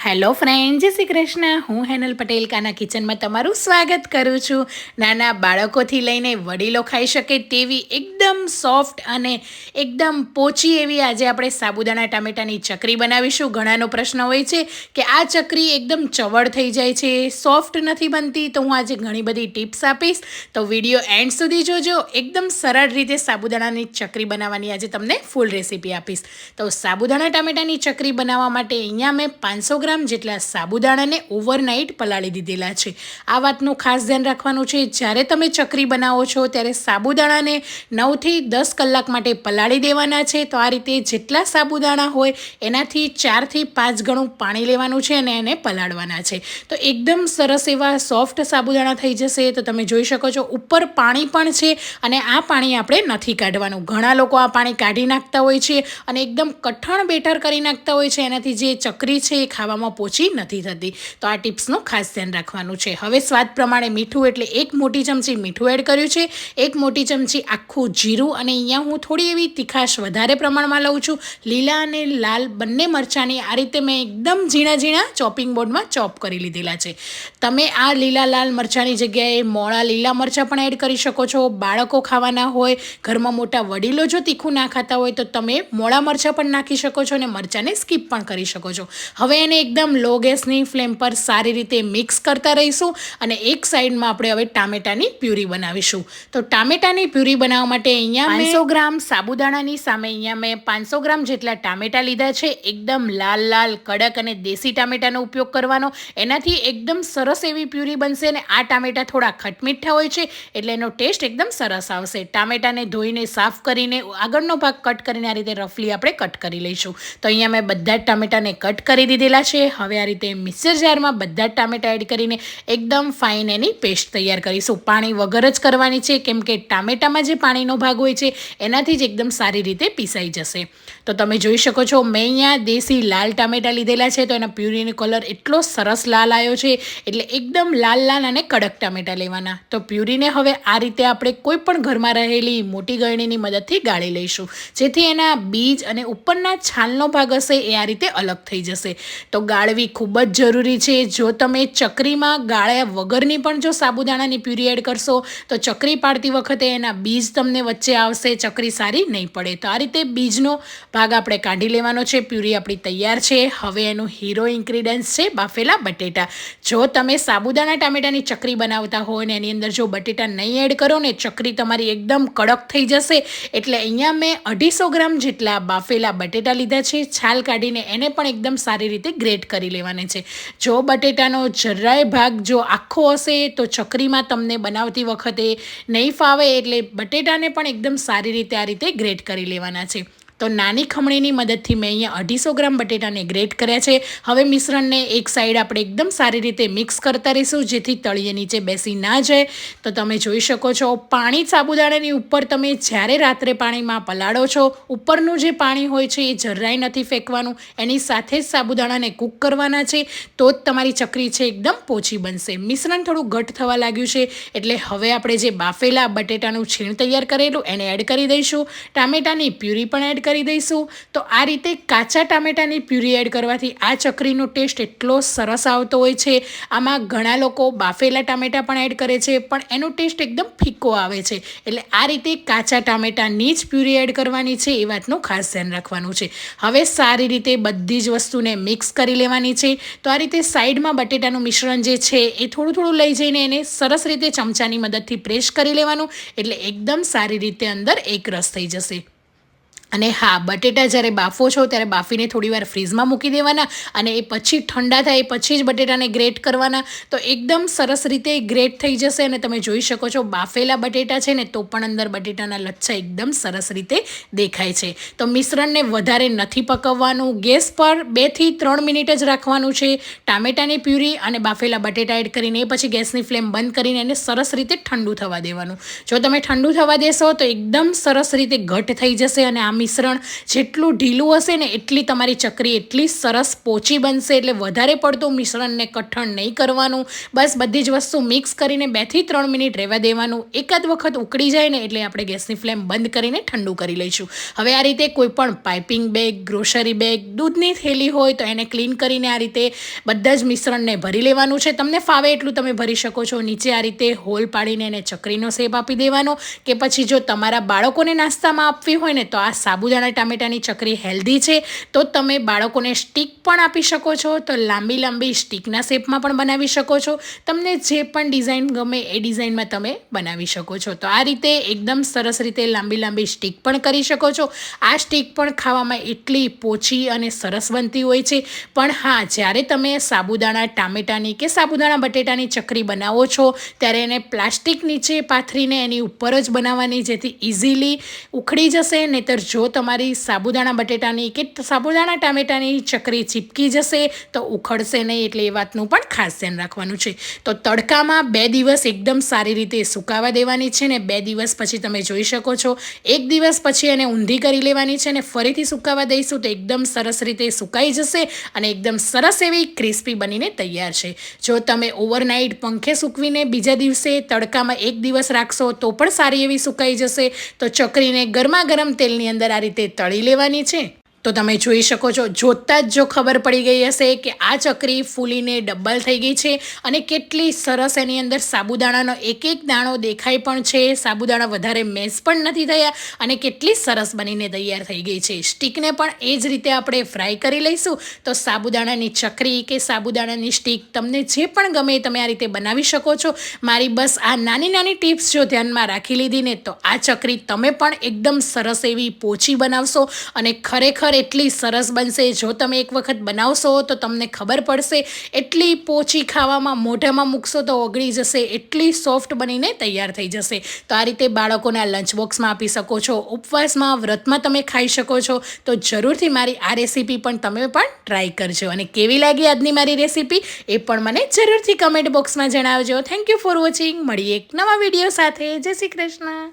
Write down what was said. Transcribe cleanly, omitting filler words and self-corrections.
Hello friend, જય શ્રી કૃષ્ણ. હું હેનલ પટેલ કાના કિચનમાં તમારું સ્વાગત કરું છું. નાના બાળકોથી લઈને વડીલો ખાઈ શકે તેવી એકદમ સોફ્ટ અને એકદમ પોચી એવી આજે આપણે સાબુદાણા ટામેટાની ચકરી બનાવીશું. ઘણાનો પ્રશ્ન હોય છે કે આ ચકરી એકદમ ચવડ થઈ જાય છે, સોફ્ટ નથી બનતી. તો હું આજે ઘણી બધી ટિપ્સ આપીશ, તો વિડીયો એન્ડ સુધી જોજો. એકદમ સરળ રીતે સાબુદાણાની ચકરી બનાવવાની આજે તમને ફૂલ રેસીપી આપીશ. તો સાબુદાણા ટામેટાની ચકરી બનાવવા માટે અહીંયા મેં 500 ગ્રામ જેટલા સાબુદાણાને ઓવરનાઇટ પલાળી દીધેલા છે. આ વાતનું ખાસ ધ્યાન રાખવાનું છે, જ્યારે તમે ચકરી બનાવો છો ત્યારે સાબુદાણાને 9 થી 10 કલાક માટે પલાળી દેવાના છે. તો આ રીતે જેટલા સાબુદાણા હોય એનાથી 4 થી 5 ગણું પાણી લેવાનું છે અને એને પલાળવાના છે. તો એકદમ સરસ એવા સોફ્ટ સાબુદાણા થઈ જશે. તો તમે જોઈ શકો છો ઉપર પાણી પણ છે અને આ પાણી આપણે નથી કાઢવાનું. ઘણા લોકો આ પાણી કાઢી નાખતા હોય છે અને એકદમ કઠણ બેટર કરી નાખતા હોય છે, એનાથી જે ચકરી છે એ ખાવામાં પોચી નથી થતી. તો આ ટિપ્સનું ખાસ ધ્યાન રાખવાનું છે. હવે સ્વાદ પ્રમાણે મીઠું, એટલે 1 મોટી ચમચી મીઠું એડ કર્યું છે, 1 મોટી ચમચી આખું જીરું, અને અહીંયા હું થોડી એવી તીખાશ વધારે પ્રમાણમાં લઉં છું. લીલા અને લાલ બંને મરચાંની આ રીતે મેં એકદમ ઝીણા ઝીણા ચોપિંગ બોર્ડમાં ચોપ કરી લીધેલા છે. તમે આ લીલા લાલ મરચાંની જગ્યાએ મોળા લીલા મરચાં પણ એડ કરી શકો છો. બાળકો ખાવાના હોય, ઘરમાં મોટા વડીલો જો તીખું ના ખાતા હોય તો તમે મોળા મરચાં પણ નાખી શકો છો અને મરચાંને સ્કીપ પણ કરી શકો છો. હવે એને એકદમ લો ગેસની ફ્લેમ પર સારી રીતે મિક્સ કરતા રહીશું અને એક સાઈડમાં આપણે હવે ટામેટાની પ્યુરી બનાવીશું. તો ટામેટાની પ્યુરી બનાવવા માટે અહીંયા 500 ગ્રામ સાબુદાણાની સામે અહીંયા મેં 500 ગ્રામ જેટલા ટામેટા લીધા છે. એકદમ લાલ લાલ કડક અને દેશી ટામેટાનો ઉપયોગ કરવાનો, એનાથી એકદમ સરસ એવી પ્યુરી બનશે. અને આ ટામેટા થોડા ખટમીઠા હોય છે એટલે એનો ટેસ્ટ એકદમ સરસ આવશે. ટામેટાને ધોઈને સાફ કરીને આગળનો ભાગ કટ કરીને આ રીતે રફલી આપણે કટ કરી લઈશું. તો અહીંયા મેં બધા જ ટામેટાને કટ કરી દીધેલા છે. હવે આ રીતે મિક્સર જારમાં બધા જ ટામેટા એડ કરીને એકદમ ફાઇન એની પેસ્ટ તૈયાર કરીશું. પાણી વગર જ કરવાની છે, કેમ કે ટામેટામાં જે પાણીનો ભાગ હોય છે એનાથી જ એકદમ સારી રીતે પીસાઈ જશે. તો તમે જોઈ શકો છો મેં અહીંયા દેશી લાલ ટામેટા લીધેલા છે, તો એના પ્યુરીનો કલર એટલો સરસ લાલ આવ્યો છે. એટલે એકદમ લાલ લાલ અને કડક ટામેટા લેવાના. તો પ્યુરીને હવે આ રીતે આપણે કોઈ પણ ઘરમાં રહેલી મોટી ગળણીની મદદથી ગાળી લઈશું, જેથી એના બીજ અને ઉપરના છાલનો ભાગ હશે એ આ રીતે અલગ થઈ જશે. તો ગાળવી ખૂબ જ જરૂરી છે. જો તમે ચકરીમાં ગાળ્યા વગરની પણ જો સાબુદાણાની પ્યુરી એડ કરશો તો ચકરી પાડતી વખતે એના બીજ તમને વચ્ચે આવશે, ચકરી સારી નહીં પડે. તો આ રીતે બીજનો ભાગ આપણે કાઢી લેવાનો છે. પ્યુરી આપણી તૈયાર છે. હવે એનું હીરો ઇન્ગ્રીડિયન્ટ્સ છે બાફેલા બટેટા. જો તમે સાબુદાણા ટામેટાની ચકરી બનાવતા હોય ને એની અંદર જો બટેટા નહીં એડ કરો ને, ચકરી તમારી એકદમ કડક થઈ જશે. એટલે અહીંયા મેં 250 ગ્રામ જેટલા બાફેલા બટેટા લીધા છે. છાલ કાઢીને એને પણ એકદમ સારી રીતે ગ્રેટ કરી લેવાની છે. જો બટેટાનો જરાય ભાગ જો આખો હશે તો ચકરીમાં તમને બનાવતી વખતે નહીં ફાવે, એટલે બટેટાને પણ એકદમ સારી રીતે આ રીતે ગ્રેટ કરી લેવાના છે. તો નાની ખમણીની મદદથી મેં અહીંયા 250 ગ્રામ બટેટાને ગ્રેટ કર્યા છે. હવે મિશ્રણને એક સાઈડ આપણે એકદમ સારી રીતે મિક્સ કરતા રહીશું, જેથી તળિયે નીચે બેસી ના જાય. તો તમે જોઈ શકો છો પાણી સાબુદાણાની ઉપર તમે જ્યારે રાત્રે પાણીમાં પલાળો છો, ઉપરનું જે પાણી હોય છે એ જરાય નથી ફેંકવાનું, એની સાથે જ સાબુદાણાને કૂક કરવાના છે. તો જ તમારી ચકરી છે એકદમ પોચી બનશે. મિશ્રણ થોડું ઘટ થવા લાગ્યું છે એટલે હવે આપણે જે બાફેલા બટેટાનું છીણ તૈયાર કરેલું એને એડ કરી દઈશું. ટામેટાની પ્યુરી પણ એડ કરી દઈશું. તો આ રીતે કાચા ટામેટાની પ્યુરી એડ કરવાથી આ ચકરીનો ટેસ્ટ એટલો સરસ આવતો હોય છે. આમાં ઘણા લોકો બાફેલા ટામેટા પણ એડ કરે છે, પણ એનો ટેસ્ટ એકદમ ફીકો આવે છે. એટલે આ રીતે કાચા ટામેટાની જ પ્યુરી એડ કરવાની છે, એ વાતનું ખાસ ધ્યાન રાખવાનું છે. હવે સારી રીતે બધી જ વસ્તુને મિક્સ કરી લેવાની છે. તો આ રીતે સાઈડમાં બટેટાનું મિશ્રણ જે છે એ થોડું થોડું લઈ જઈને એને સરસ રીતે ચમચાની મદદથી પ્રેસ કરી લેવાનું, એટલે એકદમ સારી રીતે અંદર એક રસ થઈ જશે. અને હા, બટેટા જ્યારે બાફો છો ત્યારે બાફીને થોડીવાર ફ્રીઝમાં મૂકી દેવાના અને એ પછી ઠંડા થાય પછી જ બટેટાને ગ્રેટ કરવાના. તો એકદમ સરસ રીતે ગ્રેટ થઈ જશે. અને તમે જોઈ શકો છો બાફેલા બટેટા છે ને તો પણ અંદર બટેટાના લચ્છા એકદમ સરસ રીતે દેખાય છે. તો મિશ્રણને વધારે નથી પકવવાનું, ગેસ પર 2 થી 3 મિનિટ જ રાખવાનું છે. ટામેટાની પ્યુરી અને બાફેલા બટેટા એડ કરીને એ પછી ગેસની ફ્લેમ બંધ કરીને એને સરસ રીતે ઠંડુ થવા દેવાનું. જો તમે ઠંડુ થવા દેશો તો એકદમ સરસ રીતે ઘટ થઈ જશે અને આ મિશ્રણ જેટલું ઢીલું હશે ને એટલી તમારી ચકરી એટલી સરસ પોચી બનશે. એટલે વધારે પડતું મિશ્રણને કઠણ નહીં કરવાનું. બસ બધી જ વસ્તુ મિક્સ કરીને 2 થી 3 મિનિટ રહેવા દેવાનું. એકાદ વખત ઉકળી જાય ને એટલે આપણે ગેસની ફ્લેમ બંધ કરીને ઠંડુ કરી લઈશું. હવે આ રીતે કોઈ પણ પાઇપિંગ બેગ, ગ્રોસરી બેગ, દૂધની થેલી હોય તો એને ક્લીન કરીને આ રીતે બધા જ મિશ્રણને ભરી લેવાનું છે. તમને ફાવે એટલું તમે ભરી શકો છો. નીચે આ રીતે હોલ પાડીને એને ચકરીનો શેપ આપી દેવાનો. કે પછી જો તમારા બાળકોને નાસ્તામાં આપવી હોય ને તો આ સાબુદાણા ટામેટાની ચકરી હેલ્ધી છે તો તમે બાળકોને સ્ટીક પણ આપી શકો છો. તો લાંબી લાંબી સ્ટીકના શેપમાં પણ બનાવી શકો છો. તમને જે પણ ડિઝાઇન ગમે એ ડિઝાઇનમાં તમે બનાવી શકો છો. તો આ રીતે એકદમ સરસ રીતે લાંબી લાંબી સ્ટીક પણ કરી શકો છો. આ સ્ટીક પણ ખાવામાં એટલી પોચી અને સરસ બનતી હોય છે. પણ હા, જ્યારે તમે સાબુદાણા ટામેટાની કે સાબુદાણા બટેટાની ચકરી બનાવો છો ત્યારે એને પ્લાસ્ટિક નીચે પાથરીને એની ઉપર જ બનાવવાની, જેથી ઇઝીલી ઉખડી જશે. નહીંતર જો તમારી સાબુદાણા બટેટાની કે સાબુદાણા ટામેટાની ચકરી ચીપકી જશે તો ઉખડશે નહીં. એટલે એ વાતનું પણ ખાસ ધ્યાન રાખવાનું છે. તો તડકામાં 2 દિવસ એકદમ સારી રીતે સુકાવા દેવાની છે ને 2 દિવસ પછી તમે જોઈ શકો છો 1 દિવસ પછી એને ઊંધી કરી લેવાની છે ને ફરીથી સુકાવા દઈશું તો એકદમ સરસ રીતે સુકાઈ જશે અને એકદમ સરસ એવી ક્રિસ્પી બનીને તૈયાર છે. જો તમે ઓવરનાઇટ પંખે સૂકવીને બીજા દિવસે તડકામાં 1 દિવસ રાખશો તો પણ સારી એવી સુકાઈ જશે. તો ચકરીને ગરમા ગરમ તેલની અંદર આ રીતે તળી લેવાની છે. તો તમે જોઈ શકો છો, જોતાં જ જો ખબર પડી ગઈ હશે કે આ ચકરી ફૂલીને ડબલ થઈ ગઈ છે અને કેટલી સરસ એની અંદર સાબુદાણાનો એક એક દાણો દેખાય પણ છે. સાબુદાણા વધારે મેશ પણ નથી થયા અને કેટલી સરસ બનીને તૈયાર થઈ ગઈ છે. સ્ટીકને પણ એ જ રીતે આપણે ફ્રાય કરી લઈશું. તો સાબુદાણાની ચકરી કે સાબુદાણાની સ્ટીક તમને જે પણ ગમે તમે આ રીતે બનાવી શકો છો. મારી બસ આ નાની નાની ટિપ્સ જો ધ્યાનમાં રાખી લીધી ને તો આ ચકરી તમે પણ એકદમ સરસ એવી પોચી બનાવશો અને ખરેખર એટલી સરસ બનશે. જો તમે એક વખત બનાવશો તો તમને ખબર પડશે. એટલી પોચી ખાવામાં મોઢામાં મૂકશો તો ઓગળી જશે. એટલી સોફ્ટ બનીને તૈયાર થઈ જશે. તો આ રીતે બાળકોના લંચ બોક્સમાં આપી શકો છો. ઉપવાસમાં, વ્રતમાં તમે ખાઈ શકો છો. તો જરૂરથી મારી આ રેસીપી પણ તમે પણ ટ્રાય કરજો. અને કેવી લાગી આજની મારી રેસીપી એ પણ મને જરૂરથી કમેન્ટ બોક્સમાં જણાવજો. Thank you for watching. મળીએ એક નવા વિડીયો સાથે. જય શ્રી કૃષ્ણ.